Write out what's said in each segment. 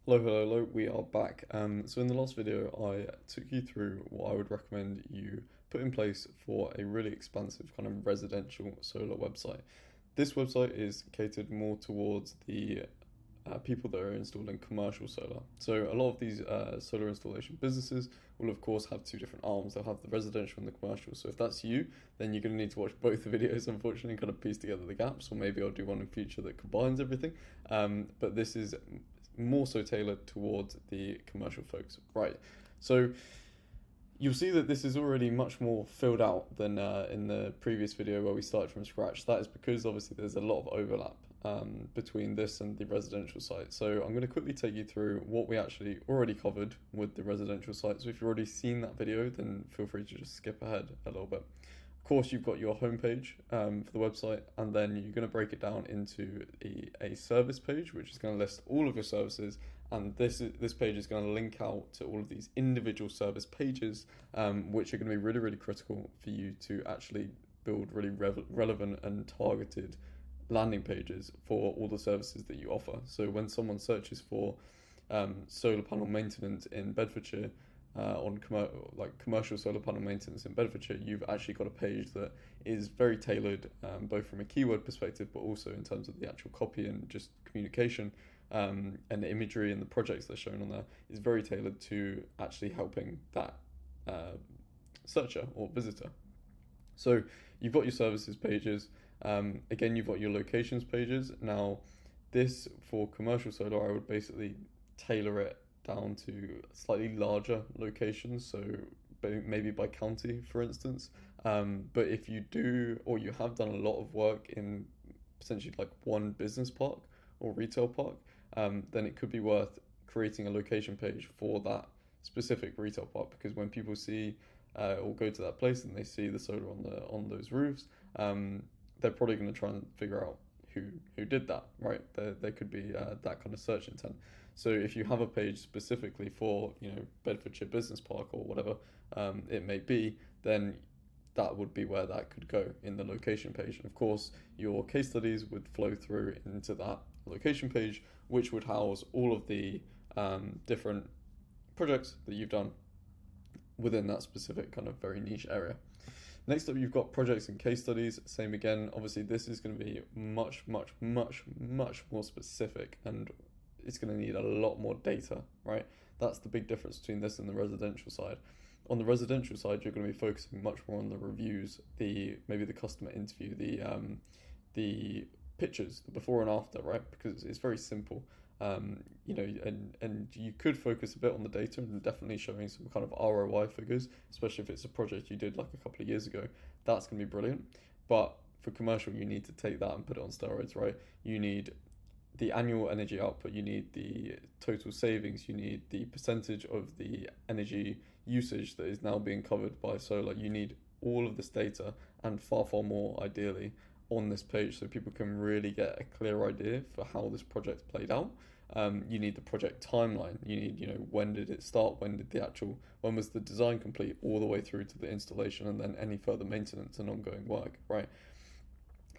Hello, we are back. So in the last video, I took you through what I would recommend you put in place for a really expansive kind of residential solar website. This website is catered more towards the people that are installing commercial solar. So a lot of these solar installation businesses will of course have two different arms. They'll have the residential and the commercial. So if that's you, then you're going to need to watch both the videos, unfortunately, and kind of piece together the gaps, or maybe I'll do one in future that combines everything. But this is more so tailored towards the commercial folks. Right. So you'll see that this is already much more filled out than in the previous video where we started from scratch. That is because obviously there's a lot of overlap between this and the residential site. So I'm going to quickly take you through what we actually already covered with the residential site. So if you've already seen that video, then feel free to just skip ahead a little bit. Of course, you've got your homepage for the website, and then you're going to break it down into a service page, which is going to list all of your services. And this page is going to link out to all of these individual service pages, which are going to be really critical for you to actually build really relevant and targeted landing pages for all the services that you offer. So when someone searches for solar panel maintenance in Bedfordshire, commercial solar panel maintenance in Bedfordshire, you've actually got a page that is very tailored, both from a keyword perspective, but also in terms of the actual copy and just communication, and the imagery and the projects that are shown on there is very tailored to actually helping that searcher or visitor. So you've got your services pages. Again, you've got your locations pages. Now, this for commercial solar, I would basically tailor it down to slightly larger locations, so maybe by county, for instance. But if you do, or you have done a lot of work in potentially like one business park or retail park, then it could be worth creating a location page for that specific retail park, because when people see or go to that place and they see the solar on those roofs, they're probably going to try and figure out who did that, right? There could be that kind of search intent. So if you have a page specifically for, Bedfordshire Business Park or whatever it may be, then that would be where that could go in the location page. And of course, your case studies would flow through into that location page, which would house all of the different projects that you've done within that specific kind of very niche area. Next up, you've got projects and case studies. Same again. Obviously, this is going to be much more specific, and it's going to need a lot more data, right? That's the big difference between this and the residential side. On the residential side, you're going to be focusing much more on the reviews, maybe the customer interview, the pictures, the before and after, right? Because it's very simple. And you could focus a bit on the data and definitely showing some kind of ROI figures, especially if it's a project you did like a couple of years ago. That's going to be brilliant. But for commercial, you need to take that and put it on steroids, right? You need the annual energy output, you need the total savings, you need the percentage of the energy usage that is now being covered by solar. You need all of this data and far more ideally on this page, so people can really get a clear idea for how this project played out. You need the project timeline. You need, when did it start? When was the design complete, all the way through to the installation, and then any further maintenance and ongoing work, right?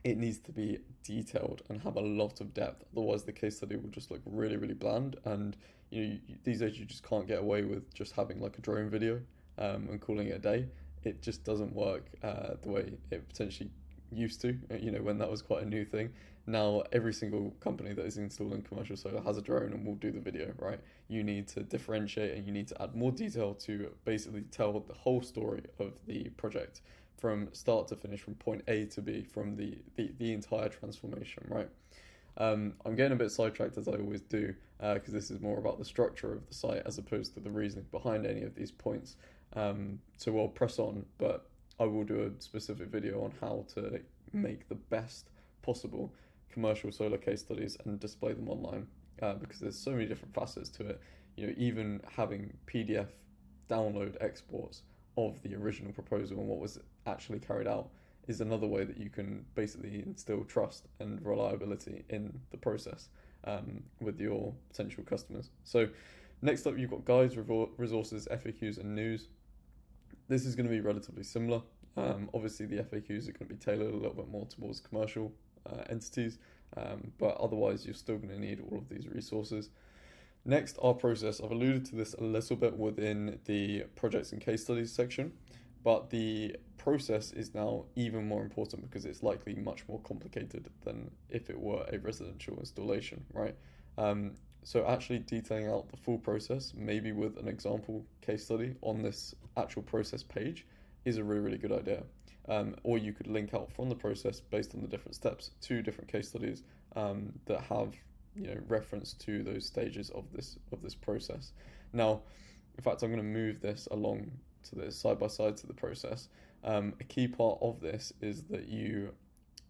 It needs to be detailed and have a lot of depth. Otherwise, the case study will just look really bland. And these days you just can't get away with just having like a drone video and calling it a day. It just doesn't work the way it potentially used to, when that was quite a new thing. Now every single company that is installing commercial solar has a drone and will do the video, right? You need to differentiate and you need to add more detail to basically tell the whole story of the project from start to finish, from point A to B, from the entire transformation, right? I'm getting a bit sidetracked, as I always do, because this is more about the structure of the site as opposed to the reasoning behind any of these points. So we'll press on, but I will do a specific video on how to make the best possible commercial solar case studies and display them online, because there's so many different facets to it. Even having PDF download exports of the original proposal and what was actually carried out is another way that you can basically instill trust and reliability in the process with your potential customers. So next up, you've got guides, resources, FAQs, and news. This is going to be relatively similar. Obviously, the FAQs are going to be tailored a little bit more towards commercial entities, but otherwise, you're still going to need all of these resources. Next, our process. I've alluded to this a little bit within the projects and case studies section, but the process is now even more important because it's likely much more complicated than if it were a residential installation, right? So actually detailing out the full process, maybe with an example case study on this actual process page, is a really, really good idea. Or you could link out from the process based on the different steps to different case studies that have reference to those stages of this process. Now, in fact, I'm going to move this along to this side by side to the process. A key part of this is that you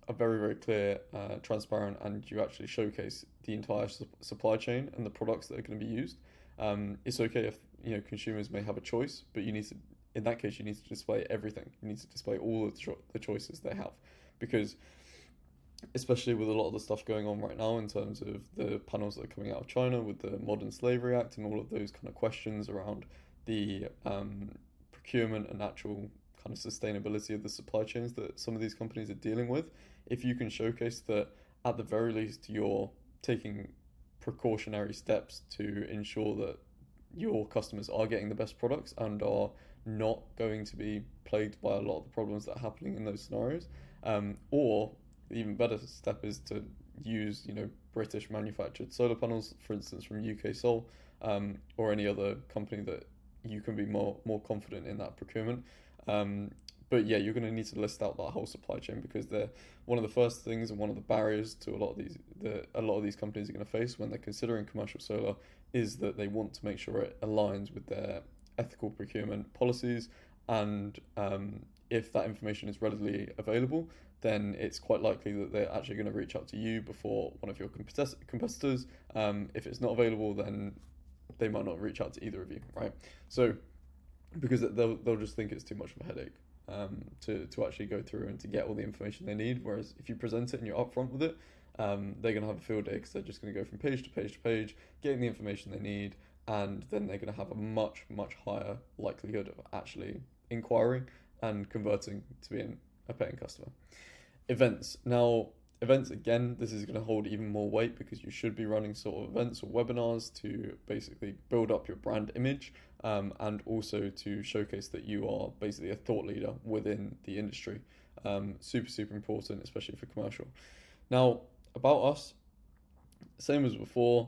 are very, very clear, transparent, and you actually showcase the entire supply chain and the products that are going to be used. It's okay if consumers may have a choice, but you need to, in that case, you need to display everything. You need to display all of the choices they have, because especially with a lot of the stuff going on right now in terms of the panels that are coming out of China with the Modern Slavery Act and all of those kind of questions around the procurement and actual kind of sustainability of the supply chains that some of these companies are dealing with. If you can showcase that at the very least you're taking precautionary steps to ensure that your customers are getting the best products and are not going to be plagued by a lot of the problems that are happening in those scenarios, or the even better step is to use, British manufactured solar panels, for instance, from UK Sol, or any other company that you can be more confident in that procurement. But yeah, you're going to need to list out that whole supply chain, because they're one of the first things and one of the barriers to a lot of these companies are going to face when they're considering commercial solar is that they want to make sure it aligns with their ethical procurement policies, and if that information is readily available, then it's quite likely that they're actually going to reach out to you before one of your competitors. If it's not available, then they might not reach out to either of you, right? So, because they'll just think it's too much of a headache to actually go through and to get all the information they need. Whereas if you present it and you're upfront with it, they're going to have a field day, because they're just going to go from page to page to page, getting the information they need, and then they're going to have a much, much higher likelihood of actually inquiring and converting to being a paying customer. Events. Now, events, again, this is going to hold even more weight, because you should be running sort of events or webinars to basically build up your brand image, and also to showcase that you are basically a thought leader within the industry. Super, super important, especially for commercial. Now, about us, same as before,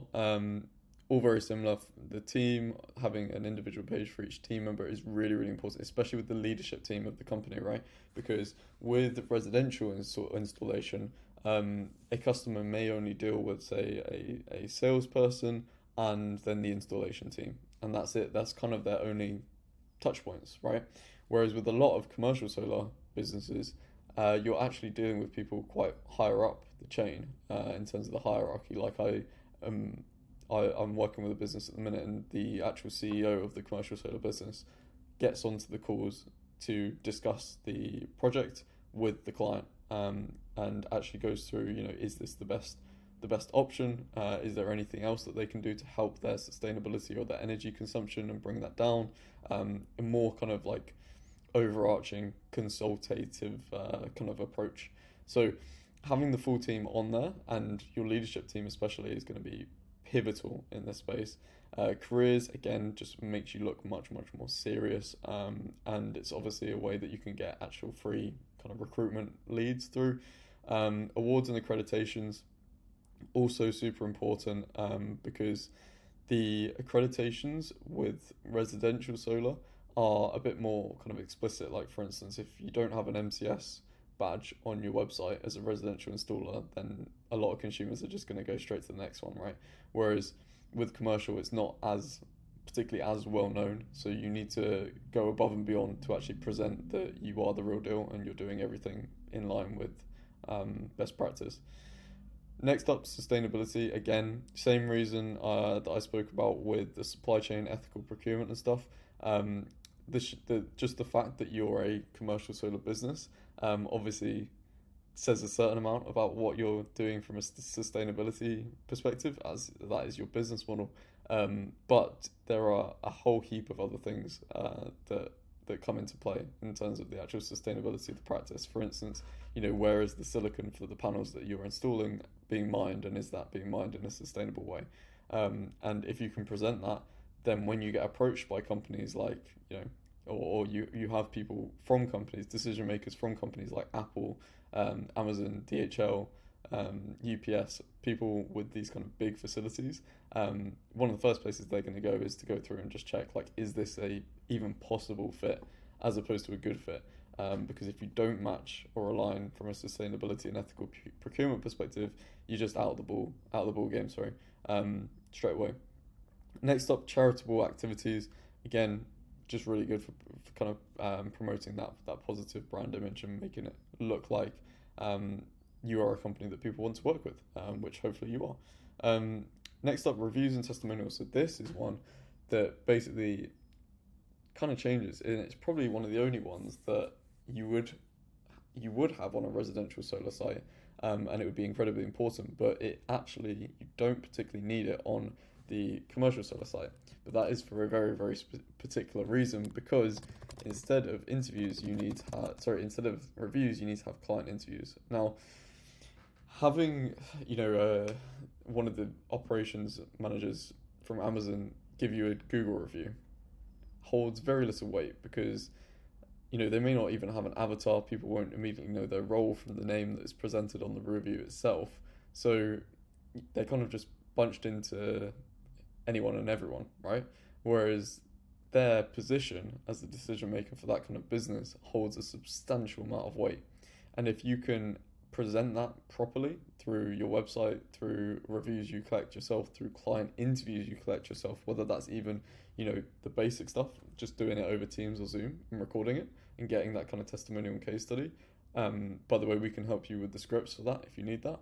all very similar. The team, having an individual page for each team member is really, really important, especially with the leadership team of the company, right? Because with residential installation, a customer may only deal with, say, a salesperson and then the installation team, and that's it. That's kind of their only touch points, right? Whereas with a lot of commercial solar businesses, you're actually dealing with people quite higher up the chain in terms of the hierarchy. Like I'm working with a business at the minute, and the actual CEO of the commercial solar business gets onto the calls to discuss the project with the client, and actually goes through, is this the best option? Is there anything else that they can do to help their sustainability or their energy consumption and bring that down? A more kind of like overarching consultative kind of approach. So having the full team on there, and your leadership team especially, is going to be pivotal in this space. Careers, again, just makes you look much, much more serious, and it's obviously a way that you can get actual free kind of recruitment leads through. Awards and accreditations, also super important, because the accreditations with residential solar are a bit more kind of explicit. Like, for instance, if you don't have an MCS badge on your website as a residential installer, then a lot of consumers are just going to go straight to the next one, right? Whereas with commercial, it's not as particularly as well known, so you need to go above and beyond to actually present that you are the real deal and you're doing everything in line with best practice. Next up, sustainability. Again, same reason that I spoke about with the supply chain, ethical procurement and stuff. Just the fact that you're a commercial solar business obviously says a certain amount about what you're doing from a sustainability perspective, as that is your business model. But there are a whole heap of other things that come into play in terms of the actual sustainability of the practice. For instance, where is the silicon for the panels that you're installing being mined, and is that being mined in a sustainable way? And if you can present that, then when you get approached by companies like, or you have people from companies, decision makers from companies like Apple, Amazon, DHL, UPS, people with these kind of big facilities, one of the first places they're going to go is to go through and just check, like, is this a even possible fit as opposed to a good fit? Because if you don't match or align from a sustainability and ethical procurement perspective, you're just out of the ball game. Sorry, straight away. Next up, charitable activities. Again, just really good for kind of promoting that positive brand image and making it look like you are a company that people want to work with, which hopefully you are. Next up, reviews and testimonials. So this is one that basically kind of changes, and it's probably one of the only ones that you would have on a residential solar site, and it would be incredibly important, but you don't particularly need it on the commercial solar site. But that is for a very, very particular reason, because instead of reviews, you need to have client interviews. Now, having one of the operations managers from Amazon give you a Google review holds very little weight, because they may not even have an avatar. People won't immediately know their role from the name that is presented on the review itself. So they're kind of just bunched into anyone and everyone, right? Whereas their position as the decision maker for that kind of business holds a substantial amount of weight. And if you can present that properly through your website, through reviews you collect yourself, through client interviews you collect yourself, whether that's even, the basic stuff, just doing it over Teams or Zoom and recording it and getting that kind of testimonial and case study. By the way, we can help you with the scripts for that if you need that.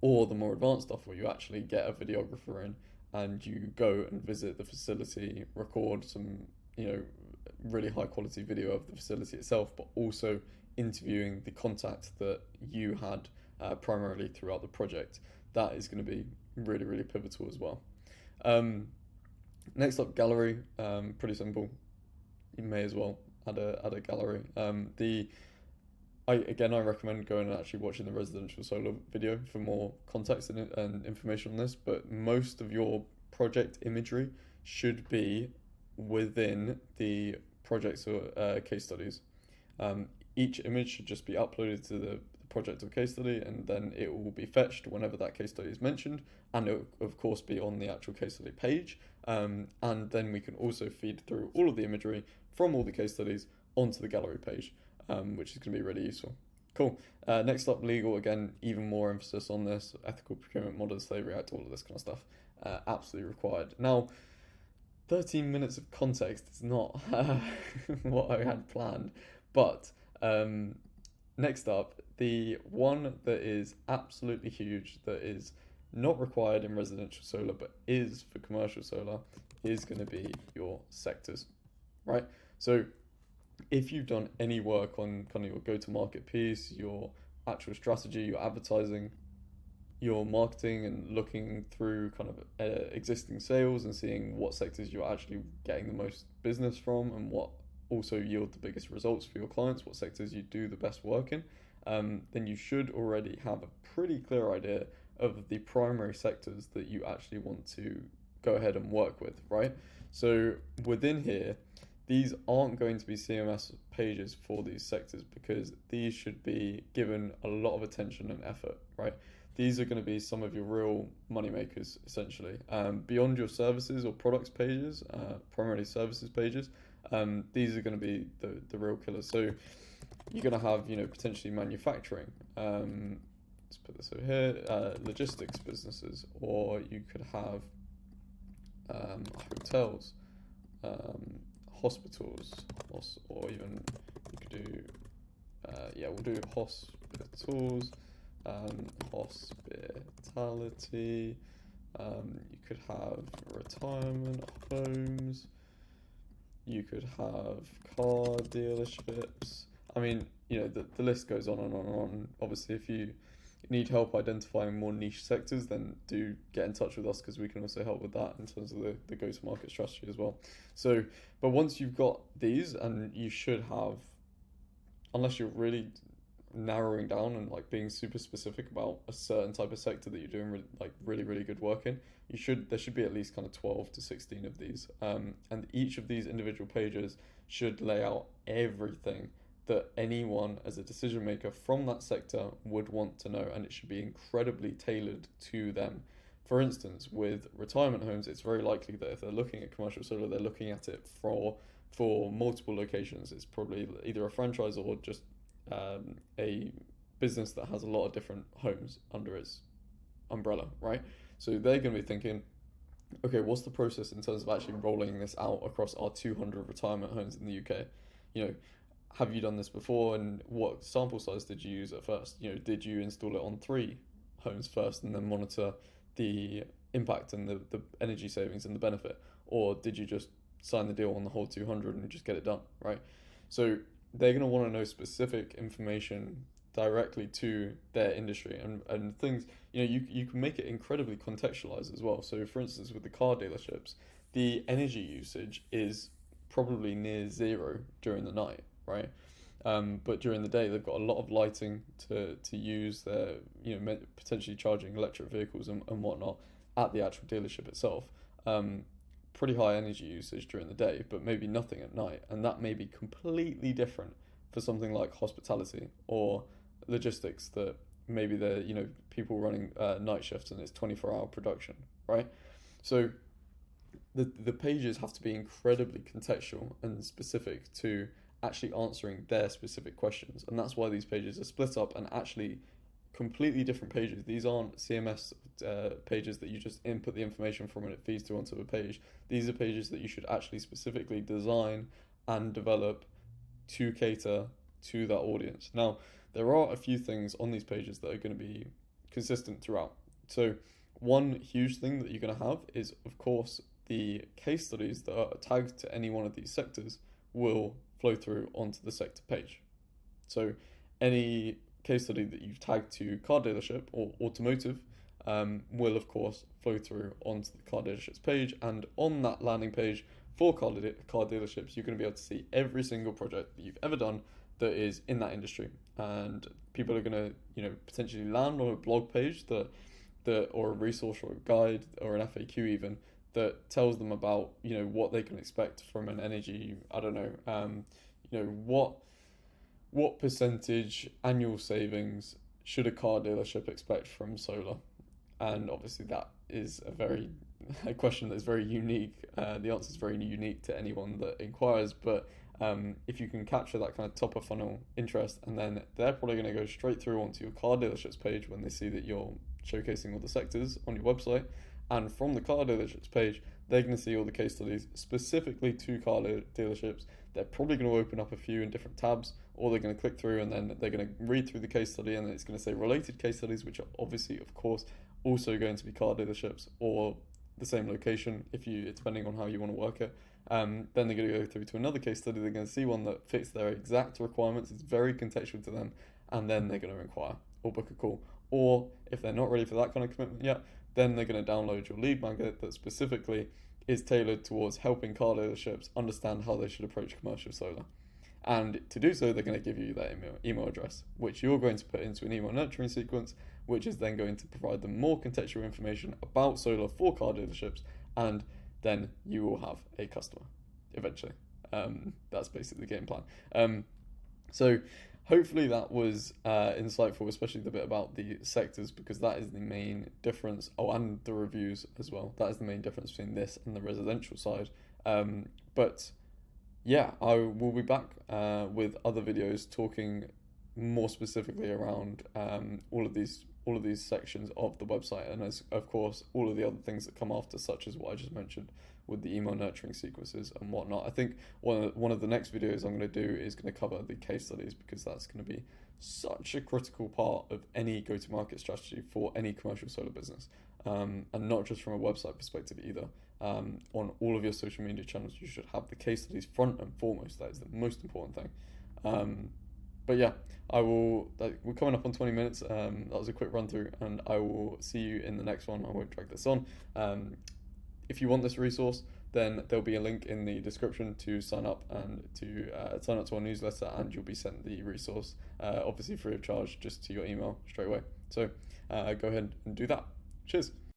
Or the more advanced stuff where you actually get a videographer in and you go and visit the facility, record some, really high quality video of the facility itself, but also interviewing the contact that you had primarily throughout the project. That is going to be really, really pivotal as well. Next up, gallery. Pretty simple. You may as well add a gallery. I recommend going and actually watching the residential solar video for more context and information on this, but most of your project imagery should be within the projects or case studies. Each image should just be uploaded to the project or case study, and then it will be fetched whenever that case study is mentioned, and it will of course be on the actual case study page, and then we can also feed through all of the imagery from all the case studies onto the gallery page, which is going to be really useful. Cool. Next up, legal. Again, even more emphasis on this. Ethical procurement, modern slavery act, all of this kind of stuff. Absolutely required. Now, 13 minutes of context is not what I had planned, but next up, the one that is absolutely huge, that is not required in residential solar but is for commercial solar, is going to be your sectors, right? So if you've done any work on kind of your go-to-market piece, your actual strategy, your advertising, your marketing, and looking through kind of existing sales and seeing what sectors you're actually getting the most business from and what also yield the biggest results for your clients, what sectors you do the best work in, then you should already have a pretty clear idea of the primary sectors that you actually want to go ahead and work with, right? So within here, these aren't going to be CMS pages for these sectors, because these should be given a lot of attention and effort, right? These are going to be some of your real money makers, essentially. Beyond your services or products pages, primarily services pages, these are going to be the real killers. So you're going to have, potentially manufacturing. Let's put this over here. Logistics businesses, or you could have hotels, hospitals, or even you could do. We'll do hospitals, hospitality. You could have retirement homes. You could have car dealerships. I mean, the list goes on and on and on. Obviously, if you need help identifying more niche sectors, then do get in touch with us, because we can also help with that in terms of the go-to-market strategy as well. So, but once you've got these, and you should have, unless you're really, narrowing down and like being super specific about a certain type of sector that you're doing really good work in, there should be at least kind of 12 to 16 of these, and each of these individual pages should lay out everything that anyone as a decision maker from that sector would want to know, and it should be incredibly tailored to them. For instance, with retirement homes, it's very likely that if they're looking at commercial solar, they're looking at it for multiple locations. It's probably either a franchise or just a business that has a lot of different homes under its umbrella, right? So they're going to be thinking, okay, what's the process in terms of actually rolling this out across our 200 retirement homes in the UK? You know, have you done this before, and what sample size did you use at first? You know, did you install it on 3 homes first and then monitor the impact and the energy savings and the benefit, or did you just sign the deal on the whole 200 and just get it done, right? So they're going to want to know specific information directly to their industry, and things, you know, you can make it incredibly contextualized as well. So for instance, with the car dealerships, the energy usage is probably near zero during the night, right? But during the day, they've got a lot of lighting to use. Their, you know, potentially charging electric vehicles and whatnot at the actual dealership itself. Pretty high energy usage during the day, but maybe nothing at night, and that may be completely different for something like hospitality or logistics, that maybe they're, you know, people running night shifts and it's 24-hour production, right? So the pages have to be incredibly contextual and specific to actually answering their specific questions, and that's why these pages are split up and actually completely different pages. These aren't CMS pages that you just input the information from and it feeds through onto a page. These are pages that you should actually specifically design and develop to cater to that audience. Now, there are a few things on these pages that are going to be consistent throughout. So one huge thing that you're going to have is, of course, the case studies that are tagged to any one of these sectors will flow through onto the sector page. So any case study that you've tagged to car dealership or automotive will of course flow through onto the car dealership's page, and on that landing page for car dealerships, you're going to be able to see every single project that you've ever done that is in that industry, and people are going to, you know, potentially land on a blog page that or a resource or a guide or an FAQ even, that tells them about, you know, what they can expect from an energy, I don't know, you know, what percentage annual savings should a car dealership expect from solar? And obviously that is a question that's very unique. The answer is very unique to anyone that inquires, but if you can capture that kind of top of funnel interest, and then they're probably going to go straight through onto your car dealership's page when they see that you're showcasing all the sectors on your website. And from the car dealerships page, they're going to see all the case studies specifically to car dealerships. They're probably going to open up a few in different tabs, or they're going to click through and then they're going to read through the case study, and then it's going to say related case studies, which are obviously, of course, also going to be car dealerships or the same location, depending on how you want to work it. Then they're going to go through to another case study. They're going to see one that fits their exact requirements. It's very contextual to them, and then they're going to inquire or book a call. Or if they're not ready for that kind of commitment yet, then they're going to download your lead magnet that specifically is tailored towards helping car dealerships understand how they should approach commercial solar. And to do so, they're going to give you that email address, which you're going to put into an email nurturing sequence, which is then going to provide them more contextual information about solar for car dealerships, and then you will have a customer eventually. That's basically the game plan. So hopefully that was insightful, especially the bit about the sectors, because that is the main difference. Oh, and the reviews as well. That is the main difference between this and the residential side. But yeah, I will be back with other videos talking more specifically around all of these sections of the website, and as of course all of the other things that come after, such as what I just mentioned with the email nurturing sequences and whatnot. I think one of the next videos I'm going to do is going to cover the case studies, because that's going to be such a critical part of any go-to-market strategy for any commercial solar business, and not just from a website perspective either. On all of your social media channels, you should have the case studies front and foremost. That is the most important thing. But yeah, we're coming up on 20 minutes. That was a quick run through, and I will see you in the next one. I won't drag this on. If you want this resource, then there'll be a link in the description to sign up and to sign up to our newsletter, and you'll be sent the resource, obviously free of charge, just to your email straight away. So go ahead and do that. Cheers.